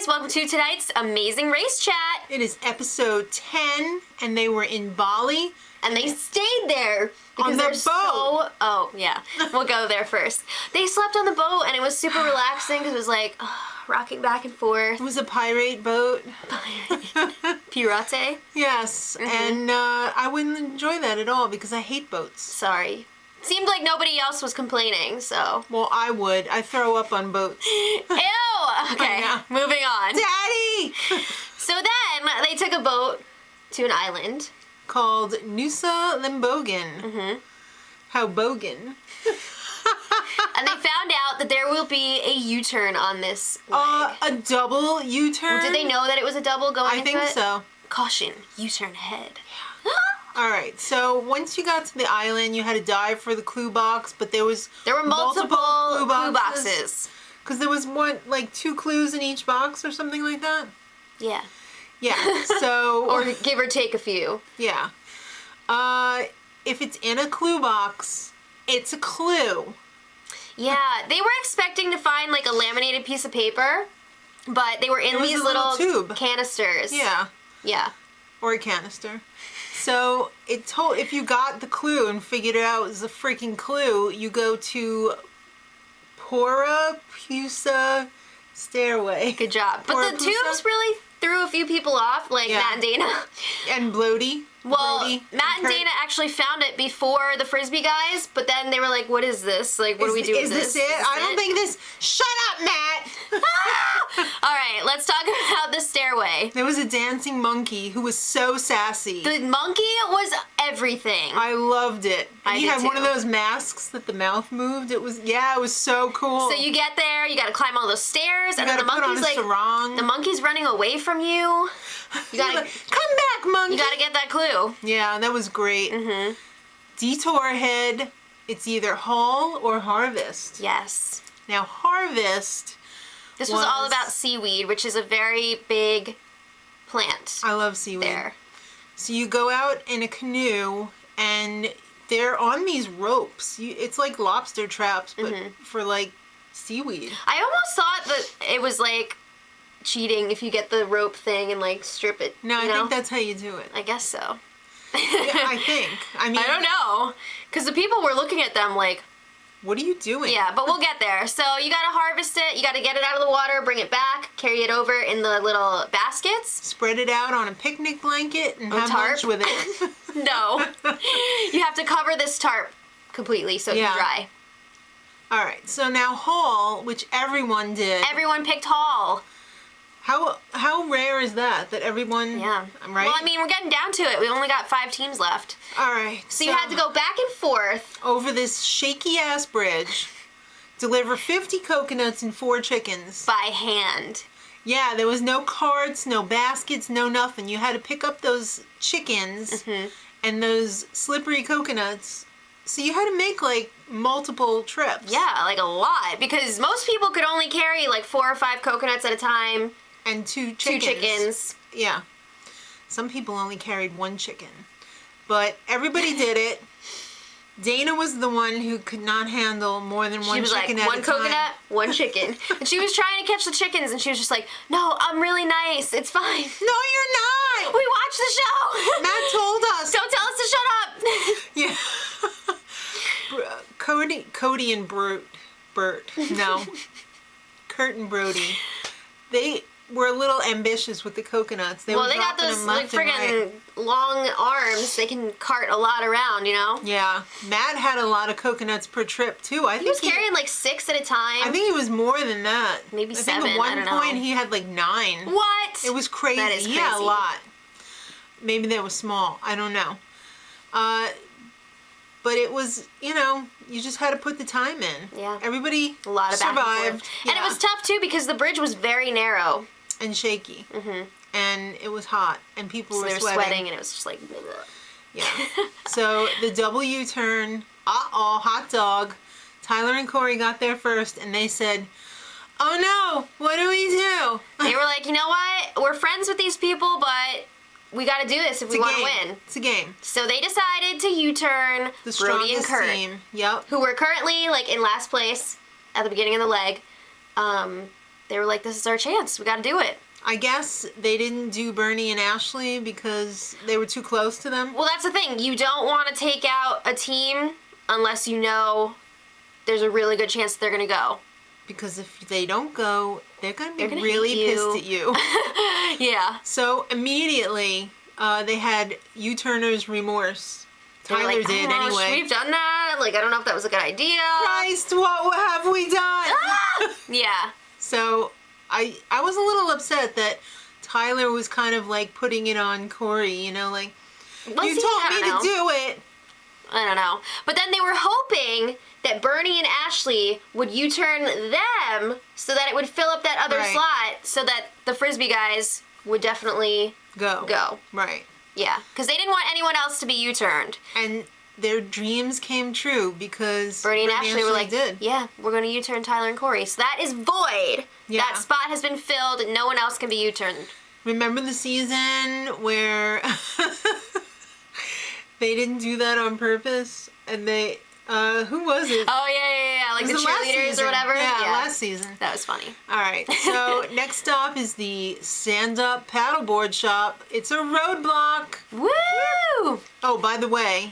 Welcome to tonight's amazing race chat. It is episode 10, and they were in Bali. And they stayed there because on the they're boat. so... Oh, yeah. We'll go there first. They slept on the boat, and it was super relaxing because it was like rocking back and forth. It was a pirate boat. Pirate? Yes, and I wouldn't enjoy that at all because I hate boats. Sorry. Seemed like nobody else was complaining, so... Well, I would. I throw up on boats. Ew! Okay, moving on. Daddy! So then, they took a boat to an island. Called Nusa Limbogan. Mm-hmm. How bogan. And they found out that there will be a U-turn on this leg. A double U-turn? Did they know that it was a double going into it? I think so. Caution, U-turn ahead. Alright, so once you got to the island, you had to dive for the clue box, but there were multiple clue boxes. Because there was like 2 clues in each box or something like that? Yeah. Yeah, so... Or give or take a few. Yeah. If it's in a clue box, it's a clue. Yeah, they were expecting to find like a laminated piece of paper, but they were in these little tube. Canisters. Yeah. Yeah. Or a canister. So if you got the clue and figured it out as a freaking clue, you go to Pusa Stairway. Good job. But the tubes really threw a few people off, like Matt and Dana. And Blody. Well, Brody, Matt and Dana actually found it before the Frisbee guys, but then they were like, what is this? Like, what do we do with this? Is this it? I don't think this... Shut up, Matt! All right, let's talk about the stairway. There was a dancing monkey who was so sassy. The monkey was everything. I loved it. And he had too. one of those masks that the mouth moved. It was so cool. So you get there, you gotta climb all those stairs, and then the monkey's like... sarong. The monkey's running away from you. You gotta... Like, come back, monkey! You gotta get that clue. Yeah, that was great. Mm-hmm. Detour ahead, it's either haul or harvest. Yes. Now, harvest... This was all about seaweed, which is a very big plant. I love seaweed. There. So you go out in a canoe, and they're on these ropes. It's like lobster traps, but for like seaweed. I almost thought that it was like cheating if you get the rope thing and like strip it. No, I think that's how you do it. I guess so. Yeah, I think. I mean, I don't know. Because the people were looking at them like, what are you doing? yeah, but we'll get there. So you gotta harvest it, you gotta get it out of the water, bring it back, carry it over in the little baskets. Spread it out on a picnic blanket and have tarp. lunch with it. No. You have to cover this tarp completely so it can dry. Alright, so now haul, which everyone did. Everyone picked haul. How rare is that everyone... Yeah. Right? Well, I mean, we're getting down to it. We only got 5 teams left. Alright. So you had to go back and forth. Over this shaky-ass bridge. Deliver 50 coconuts and 4 chickens. By hand. Yeah, there was no carts, no baskets, no nothing. You had to pick up those chickens and those slippery coconuts. So you had to make, like, multiple trips. Yeah, like a lot. Because most people could only carry, like, 4 or 5 coconuts at a time. And 2 chickens. 2 chickens. Yeah. Some people only carried 1 chicken. But everybody did it. Dana was the one who could not handle more than 1 chicken at a time. She was like, 1 coconut, 1 chicken. And she was trying to catch the chickens, and she was just like, no, I'm really nice. It's fine. No, you're not! We watched the show! Matt told us! Don't tell us to shut up! Yeah. Cody and Bert. No. Kurt and Brody. They were a little ambitious with the coconuts. They got those like friggin' long arms. They can cart a lot around, you know? Yeah. Matt had a lot of coconuts per trip too. He was carrying like 6 at a time. I think he was more than that. Maybe 7. I think at one point he had like 9. What? It was crazy. That is crazy. Yeah, a lot. Maybe they were small. I don't know. But it was, you just had to put the time in. Yeah. Everybody a lot of survived. Yeah. And it was tough too because the bridge was very narrow. And shaky. And it was hot. And people were sweating. And it was just like... Bleh. Yeah. So the double U-turn, hot dog. Tyler and Corey got there first and they said, oh no, what do we do? They were like, you know what? We're friends with these people, but we got to do this if we want to win. It's a game. So they decided to U-turn The Brody and strongest Kurt, team. Yep. who were currently like in last place at the beginning of the leg. They were like, this is our chance. We got to do it. I guess they didn't do Bernie and Ashley because they were too close to them. Well, that's the thing. You don't want to take out a team unless you know there's a really good chance that they're going to go. Because if they don't go, they're going to be gonna really hate you. pissed at you. Yeah. So immediately, they had U-turners remorse. They were Tyler like, did oh, anyway. We've done that. Like, I don't know if that was a good idea. Christ, what have we done? Ah! Yeah. So I was a little upset that Tyler was kind of like putting it on Corey, you know, like, Was you he? told I me don't to know. do it. I don't know. But then they were hoping that Bernie and Ashley would U-turn them so that it would fill up that other Right. slot so that the Frisbee guys would definitely go. Right. Yeah. Because they didn't want anyone else to be U-turned. And their dreams came true because Bernie and Ashley were like, did. yeah, we're going to U-turn Tyler and Corey. So that is void. Yeah. That spot has been filled and no one else can be U-turned. Remember the season where they didn't do that on purpose? And they, who was it? Oh, yeah. Like It the was last cheerleaders season. or whatever. Yeah, last season. That was funny. All right, so next stop is the stand-up paddleboard shop. It's a roadblock. Woo! Oh, by the way,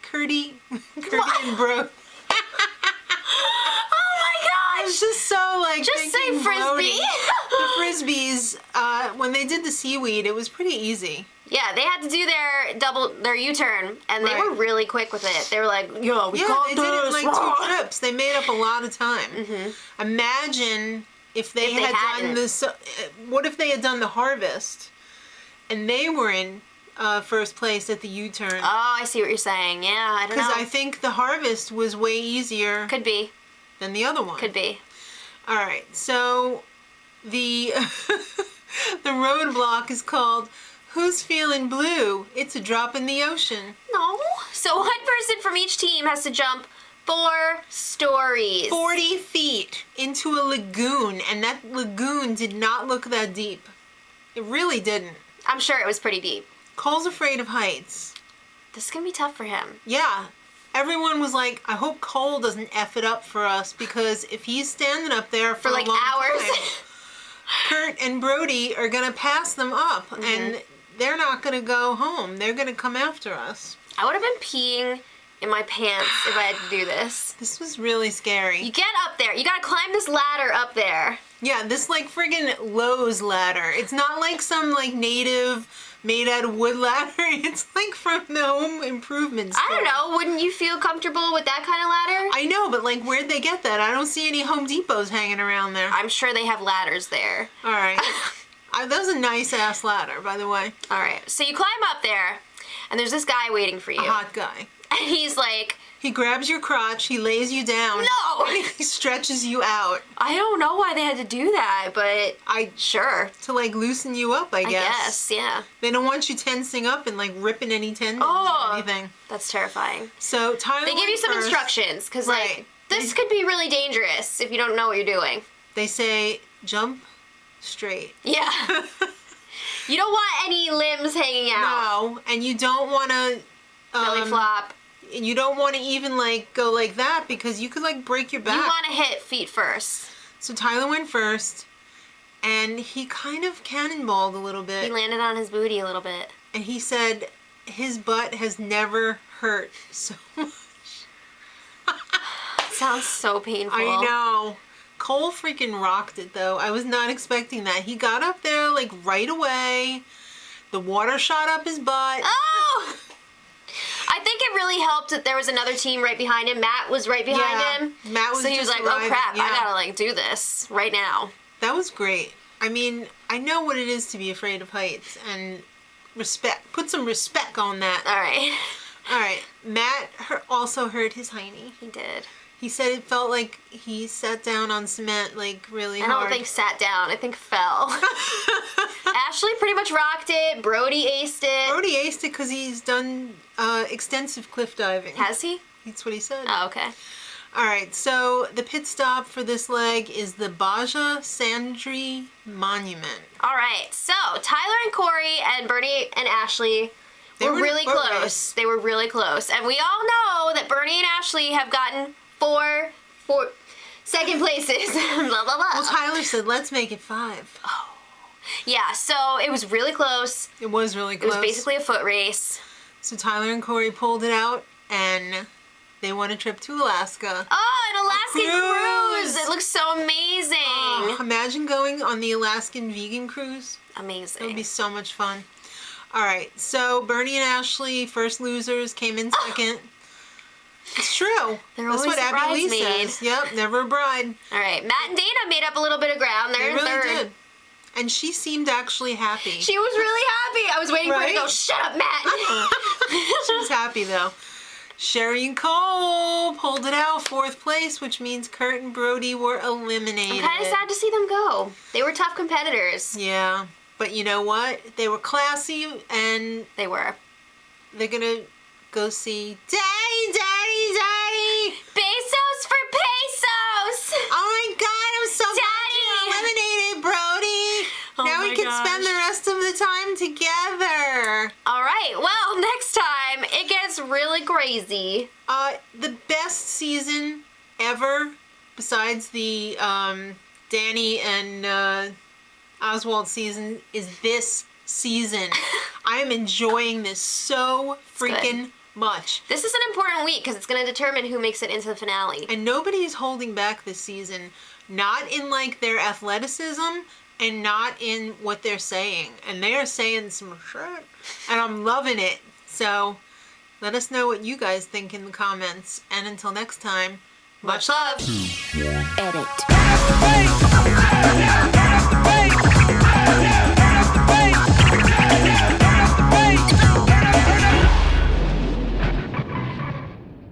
Curdy and Bro. Oh my It's gosh! just so like Just say thinking Frisbee. bloating. The Frisbees, when they did the seaweed, it was pretty easy. Yeah, they had to do their U-turn, and they Right. were really quick with it. They were like, "Yo, we Yeah, got they did it in this." like 2 trips. They made up a lot of time. Imagine if they If they had hadn't. done this. What if they had done the harvest, and they were in first place at the U-turn? Oh, I see what you're saying. Yeah, I don't Because know. I think the harvest was way easier Could be. than the other one. Could be. All right, so the the roadblock is called "Who's Feeling Blue?" It's a drop in the ocean. No. So one person from each team has to jump 4 stories. 40 feet into a lagoon, and that lagoon did not look that deep. It really didn't. I'm sure it was pretty deep. Cole's afraid of heights. This is gonna be tough for him. Yeah. Everyone was like, I hope Cole doesn't F it up for us, because if he's standing up there for like a long hours. time, Kurt and Brody are going to pass them up, and they're not going to go home. They're going to come after us. I would have been peeing in my pants if I had to do this. This was really scary. You get up there. You gotta climb this ladder up there. Yeah, this like friggin' Lowe's ladder. It's not like some like native made out of wood ladder. It's like from the home improvement store. I don't know. Wouldn't you feel comfortable with that kind of ladder? I know, but like where'd they get that? I don't see any Home Depots hanging around there. I'm sure they have ladders there. All right. That was a nice ass ladder, by the way. All right. So you climb up there, and there's this guy waiting for you. A hot guy. And he's like, He grabs your crotch, he lays you down. no! And he stretches you out. I don't know why they had to do that, but sure. To like loosen you up, I I guess, yeah. They don't want you tensing up and like ripping any tendons Oh. or anything. That's terrifying. So Tyler They give you some instructions, because, like, Right. this could be really dangerous if you don't know what you're doing. They say jump straight. Yeah. You don't want any limbs hanging out. No, and you don't want to Belly flop. you don't want to even like go like that because you could like break your back. You want to hit feet first. So Tyler went first, and he kind of cannonballed a little bit. He landed on his booty a little bit. And he said his butt has never hurt so much. It sounds so painful. I know. Cole freaking rocked it though. I was not expecting that. He got up there like right away. The water shot up his butt. Oh! I think it really helped that there was another team right behind him. Matt was right behind him. Matt was so he was just like, arriving, oh crap, yeah. I gotta like do this right now. That was great. I mean, I know what it is to be afraid of heights, and respect. Put some respect on that. All right. All right. Matt also hurt his hiney. He did. He said it felt like he sat down on cement like really I hard. don't think sat down. I think fell. Ashley pretty much rocked it. Brody aced it. Brody aced it because he's done extensive cliff diving. Has he? That's what he said. Oh, okay. All right, so the pit stop for this leg is the Baja Sandri Monument. All right, so Tyler and Corey and Bernie and Ashley were really close. They were really close. And we all know that Bernie and Ashley have gotten four second places. Blah, blah, blah. Well, Tyler said, let's make it 5. Oh. Yeah, so it was really close. It was really close. It was basically a foot race. So Tyler and Corey pulled it out, and they won a trip to Alaska. Oh, an Alaskan cruise! It looks so amazing. Oh, imagine going on the Alaskan vegan cruise. Amazing. It would be so much fun. All right, so Bernie and Ashley, first losers, came in second. It's true. They're That's always what the Abby Lee bridesmaid. says. Yep, never a bride. All right, Matt and Dana made up a little bit of ground. They're They in really third. did. And she seemed actually happy. She was really happy. I was waiting for her to go, Right? shut up, Matt. She was happy, though. Sherry and Cole pulled it out, 4th place, which means Kurt and Brody were eliminated. I'm kind of sad to see them go. They were tough competitors. Yeah, but you know what? They were classy, and They were. they're gonna go see Daddy, Daddy, Daddy. Pesos for pesos! Oh my God, I'm so glad Daddy! you're eliminated, Brody. Oh Now my we can gosh. spend the rest of the time together. All right, well, next time it gets really crazy. The best season ever, besides the Danny and Oswald season, is this season. I am enjoying this so freaking much. This is an important week because it's going to determine who makes it into the finale. And nobody is holding back this season. Not in like their athleticism and not in what they're saying. And they are saying some shit. And I'm loving it. So let us know what you guys think in the comments. And until next time, Much love. Edit.